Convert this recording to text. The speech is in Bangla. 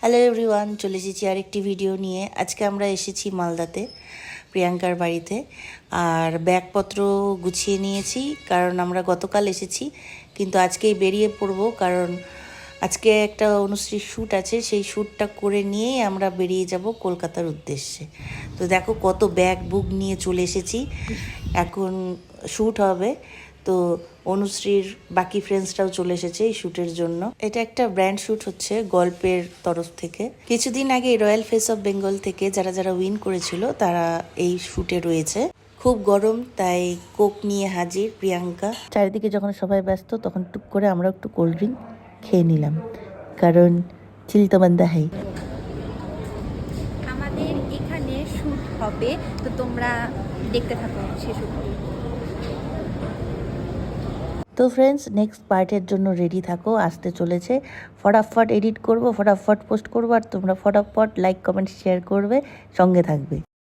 হ্যালো এভরিওয়ান, চলে এসেছি আরেকটি ভিডিও নিয়ে। আজকে আমরা এসেছি মালদাতে প্রিয়াঙ্কার বাড়িতে, আর ব্যাগপত্র গুছিয়ে নিয়েছি কারণ আমরা গতকাল এসেছি, কিন্তু আজকেই বেরিয়ে পড়ব কারণ আজকে একটা অনুশ্রীর শ্যুট আছে। সেই শ্যুটটা করে নিয়েই আমরা বেরিয়ে যাব কলকাতার উদ্দেশ্যে। তো দেখো কত ব্যাগ বুক নিয়ে চলে এসেছি, এখন শ্যুট হবে। তো অনুশ্রীর বাকি ফ্রেন্ডসরাও চলে এসেছে এই শ্যুটের জন্য। এটা একটা ব্র্যান্ড শ্যুট হচ্ছে গল্পের তরফ থেকে। কিছুদিন আগে রয়্যাল ফেস অফ বেঙ্গল থেকে যারা যারা উইন করেছিল তারা এই শ্যুটে রয়েছে। খুব গরম, তাই কোক নিয়ে হাজির প্রিয়াঙ্কা। চারিদিকে যখন সবাই ব্যস্ত তখন টুক করে আমরা একটু কোল্ড ড্রিঙ্ক খেয়ে নিলাম, কারণ চিল তো বান্দা হাই। আমাদের এখানে শ্যুট হবে, তো তোমরা দেখতে থাকো সে শ্যুটটি। তো ফ্রেন্ডস, নেক্সট পার্টের জন্য রেডি থাকো, আসতে চলেছে। ফটাফট এডিট করব, ফটাফট পোস্ট করবো, আর তোমরা ফটাফট লাইক কমেন্ট শেয়ার করবে, সঙ্গে থাকবে।